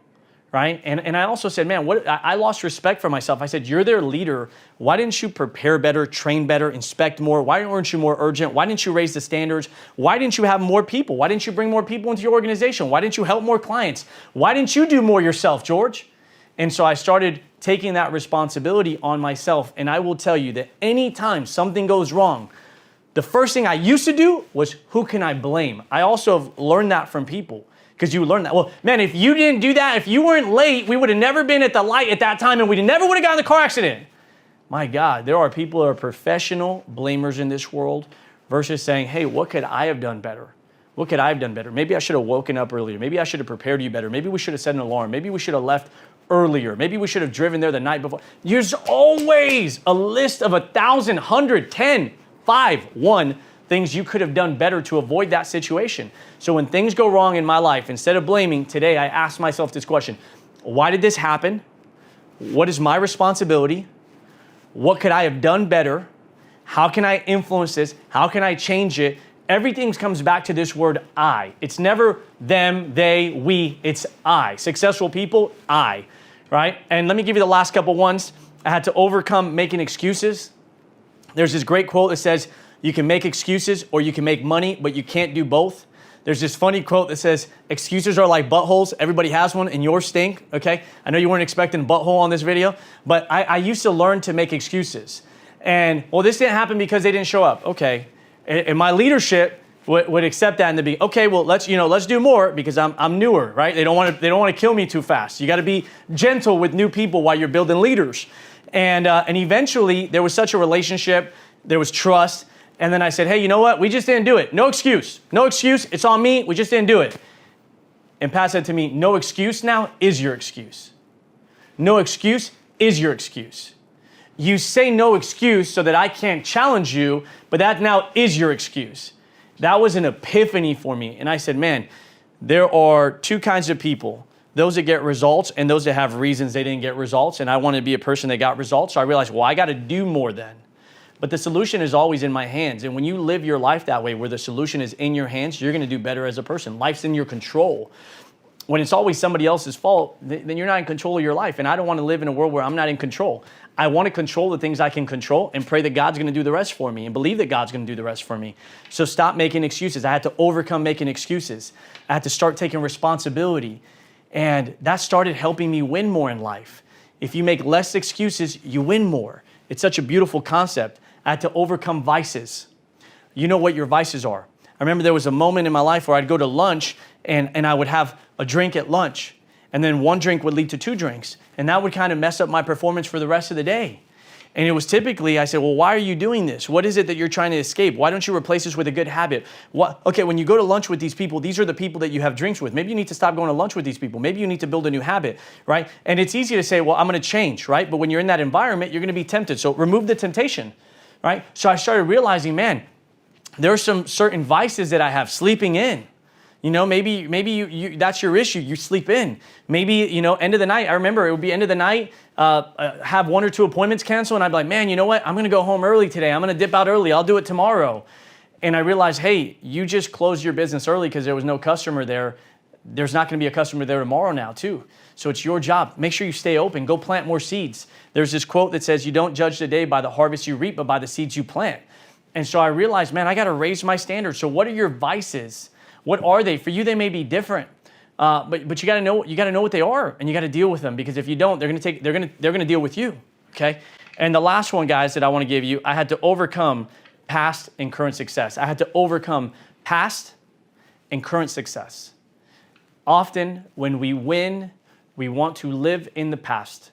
right? And I also said, man, I lost respect for myself. I said, you're their leader. Why didn't you prepare better, train better, inspect more? Why weren't you more urgent? Why didn't you raise the standards? Why didn't you have more people? Why didn't you bring more people into your organization? Why didn't you help more clients? Why didn't you do more yourself, George? And so I started taking that responsibility on myself. And I will tell you that anytime something goes wrong, the first thing I used to do was, who can I blame? I also have learned that from people, because you learn that. Well, man, if you didn't do that, if you weren't late, we would have never been at the light at that time, and we never would have gotten in the car accident. My God, there are people who are professional blamers in this world versus saying, hey, what could I have done better? What could I have done better? Maybe I should have woken up earlier. Maybe I should have prepared you better. Maybe we should have set an alarm. Maybe we should have left earlier. Maybe we should have driven there the night before. There's always a list of 1,000, 100, 10, 5, 1 things you could have done better to avoid that situation. So when things go wrong in my life, instead of blaming, today I ask myself this question: why did this happen? What is my responsibility? What could I have done better? How can I influence this? How can I change it? Everything comes back to this word I. It's never them, they, we. It's I. Successful people, I. Right? And let me give you the last couple ones. I had to overcome making excuses. There's this great quote that says, you can make excuses or you can make money, but you can't do both. There's this funny quote that says, excuses are like buttholes. Everybody has one, and yours stink, okay? I know you weren't expecting a butthole on this video, but I used to learn to make excuses. And, well, this didn't happen because they didn't show up. Okay. And my leadership would accept that in the beginning. Okay, well, let's do more because I'm newer, right? They don't want to kill me too fast. You got to be gentle with new people while you're building leaders. And eventually there was such a relationship, there was trust. And then I said, hey, you know what? We just didn't do it. No excuse. No excuse. It's on me. We just didn't do it. And Pat said to me, no excuse now is your excuse. No excuse is your excuse. You say no excuse so that I can't challenge you, but that now is your excuse. That was an epiphany for me. And I said, man, there are two kinds of people: those that get results and those that have reasons they didn't get results. And I wanted to be a person that got results. So I realized, well, I got to do more then. But the solution is always in my hands. And when you live your life that way, where the solution is in your hands, you're going to do better as a person. Life's in your control. When it's always somebody else's fault, then you're not in control of your life. And I don't want to live in a world where I'm not in control. I want to control the things I can control and pray that God's going to do the rest for me and believe that God's going to do the rest for me. So stop making excuses. I had to overcome making excuses. I had to start taking responsibility. And that started helping me win more in life. If you make less excuses, you win more. It's such a beautiful concept. I had to overcome vices. You know what your vices are. I remember there was a moment in my life where I'd go to lunch and I would have a drink at lunch. And then one drink would lead to 2 drinks. And that would kind of mess up my performance for the rest of the day. And it was typically, I said, well, why are you doing this? What is it that you're trying to escape? Why don't you replace this with a good habit? Okay, when you go to lunch with these people, these are the people that you have drinks with. Maybe you need to stop going to lunch with these people. Maybe you need to build a new habit, right? And it's easy to say, well, I'm going to change, right? But when you're in that environment, you're going to be tempted. So remove the temptation, right? So I started realizing, man, there are some certain vices that I have. Sleeping in. You know, maybe you that's your issue. You sleep in. Maybe, end of the night. I remember it would be end of the night, have 1 or 2 appointments cancel. And I'd be like, man, you know what? I'm going to go home early today. I'm going to dip out early. I'll do it tomorrow. And I realized, hey, you just closed your business early because there was no customer there. There's not going to be a customer there tomorrow now too. So it's your job. Make sure you stay open. Go plant more seeds. There's this quote that says, you don't judge the day by the harvest you reap, but by the seeds you plant. And so I realized, man, I got to raise my standards. So what are your vices? What are they? For you, they may be different. But you got to know what they are, and you got to deal with them, because if you don't, they're going to deal with you. Okay? And the last one, guys, that I want to give you, I had to overcome past and current success. I had to overcome past and current success. Often when we win, we want to live in the past.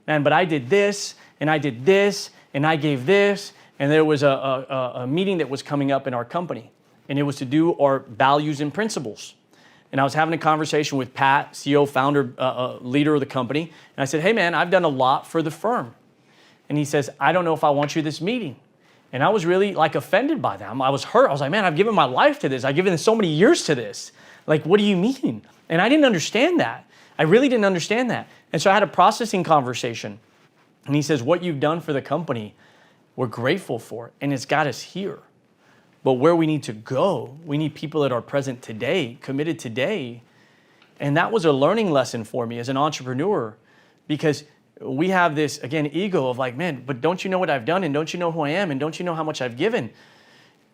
Man, but I did this, and I did this, and I gave this, and there was a meeting that was coming up in our company, and it was to do our values and principles. And I was having a conversation with Pat, CEO, founder, leader of the company, and I said, hey man, I've done a lot for the firm. And he says, I don't know if I want you this meeting. And I was really offended by that. I was hurt. I was like, man, I've given my life to this. I've given so many years to this. Like, what do you mean? And I didn't understand that. I really didn't understand that. And so I had a processing conversation. And he says, what you've done for the company, we're grateful for, and it's got us here. But where we need to go, we need people that are present today, committed today. And that was a learning lesson for me as an entrepreneur, because we have this, again, ego of like, man, but don't you know what I've done? And don't you know who I am? And don't you know how much I've given?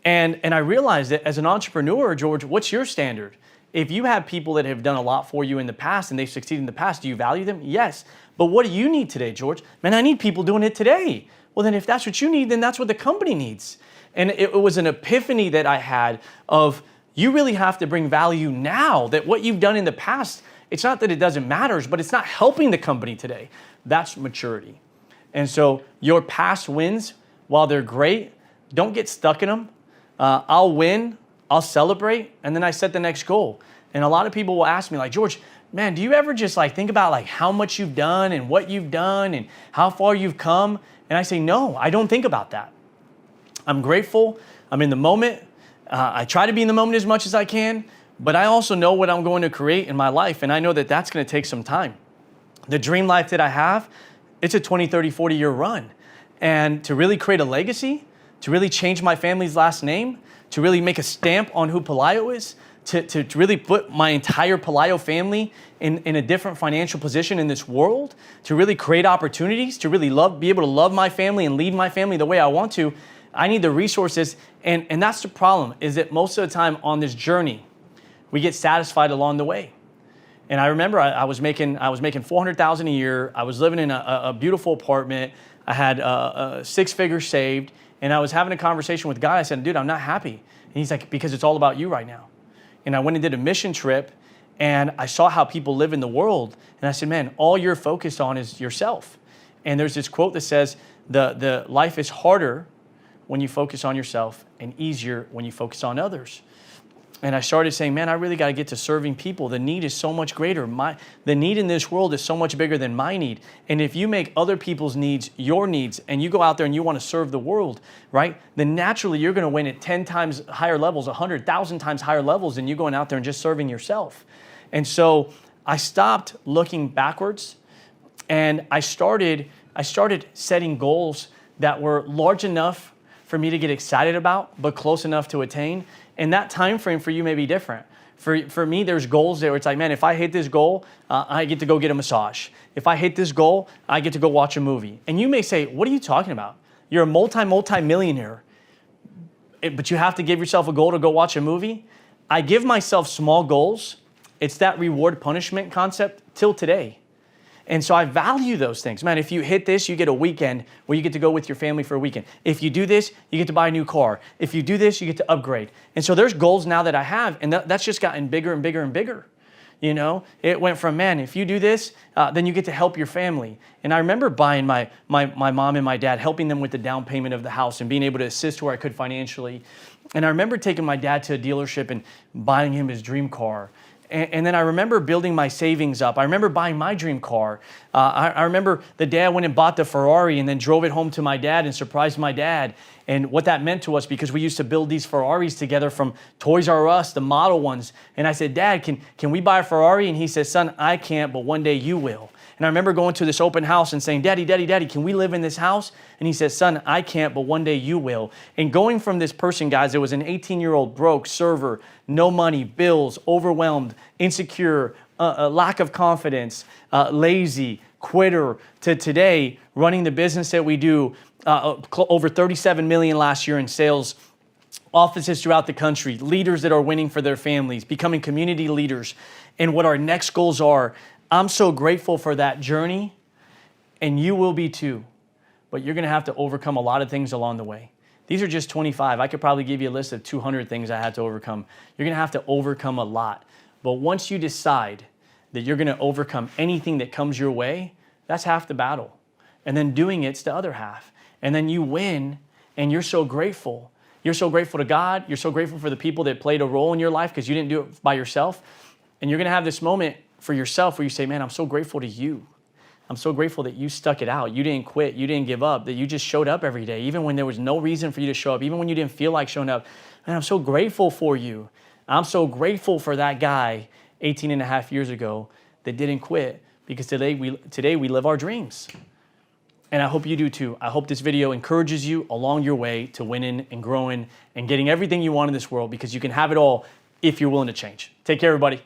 And I realized that as an entrepreneur, George, what's your standard? If you have people that have done a lot for you in the past and they've succeeded in the past, do you value them? Yes. But what do you need today, George? Man, I need people doing it today. Well, then if that's what you need, then that's what the company needs. And it was an epiphany that I had of, you really have to bring value now, that what you've done in the past, it's not that it doesn't matter, but it's not helping the company today. That's maturity. And so your past wins, while they're great, don't get stuck in them. I'll win, I'll celebrate, and then I set the next goal. And a lot of people will ask me like, George, man, do you ever just think about how much you've done and what you've done and how far you've come? And I say, no, I don't think about that. I'm grateful. I'm in the moment. I try to be in the moment as much as I can, but I also know what I'm going to create in my life, and I know that that's going to take some time. The dream life that I have, it's a 20, 30, 40-year run. And to really create a legacy, to really change my family's last name, to really make a stamp on who Pelayo is, to really put my entire Pelayo family in a different financial position in this world, to really create opportunities, to really be able to love my family and lead my family the way I want to, I need the resources. And that's the problem, is that most of the time on this journey, we get satisfied along the way. And I remember I was making $400,000 a year. I was living in a beautiful apartment. I had 6 figures saved, and I was having a conversation with God. I said, dude, I'm not happy. And he's like, because it's all about you right now. And I went and did a mission trip, and I saw how people live in the world. And I said, man, all you're focused on is yourself. And there's this quote that says, the life is harder when you focus on yourself and easier when you focus on others. And I started saying, man, I really got to get to serving people. The need is so much greater. The need in this world is so much bigger than my need. And if you make other people's needs your needs, and you go out there and you want to serve the world, right, then naturally you're going to win at 10 times higher levels, 100,000 times higher levels than you going out there and just serving yourself. And so I stopped looking backwards, and I started setting goals that were large enough for me to get excited about, but close enough to attain. And that time frame for you may be different. For me, there's goals there where it's like, man, if I hit this goal, I get to go get a massage. If I hit this goal, I get to go watch a movie. And you may say, what are you talking about? You're a multi-millionaire, but you have to give yourself a goal to go watch a movie? I give myself small goals. It's that reward punishment concept till today. And so I value those things. Man, if you hit this, you get a weekend where you get to go with your family for a weekend. If you do this, you get to buy a new car. If you do this, you get to upgrade. And so there's goals now that I have, and that's just gotten bigger and bigger and bigger. You know, it went from, man, if you do this, then you get to help your family. And I remember buying my mom and my dad, helping them with the down payment of the house and being able to assist where I could financially. And I remember taking my dad to a dealership and buying him his dream car. And then I remember building my savings up. I remember buying my dream car. I remember the day I went and bought the Ferrari and then drove it home to my dad and surprised my dad. And what that meant to us, because we used to build these Ferraris together from Toys R Us, the model ones. And I said, Dad, can we buy a Ferrari? And he said, son, I can't, but one day you will. And I remember going to this open house and saying, Daddy, can we live in this house? And he says, son, I can't, but one day you will. And going from this person, guys, it was an 18-year-old broke server, no money, bills, overwhelmed, insecure, a lack of confidence, lazy, quitter, to today running the business that we do over 37 million last year in sales, offices throughout the country, leaders that are winning for their families, becoming community leaders, and what our next goals are. I'm so grateful for that journey, and you will be too. But you're going to have to overcome a lot of things along the way. These are just 25. I could probably give you a list of 200 things I had to overcome. You're going to have to overcome a lot. But once you decide that you're going to overcome anything that comes your way, that's half the battle. And then doing it's the other half. And then you win, and you're so grateful. You're so grateful to God. You're so grateful for the people that played a role in your life because you didn't do it by yourself. And you're going to have this moment for yourself where you say, man, I'm so grateful to you. I'm so grateful that you stuck it out. You didn't quit. You didn't give up, that you just showed up every day, even when there was no reason for you to show up, even when you didn't feel like showing up. Man, I'm so grateful for you. I'm so grateful for that guy 18 and a half years ago that didn't quit, because today we live our dreams. And I hope you do too. I hope this video encourages you along your way to winning and growing and getting everything you want in this world, because you can have it all if you're willing to change. Take care, everybody.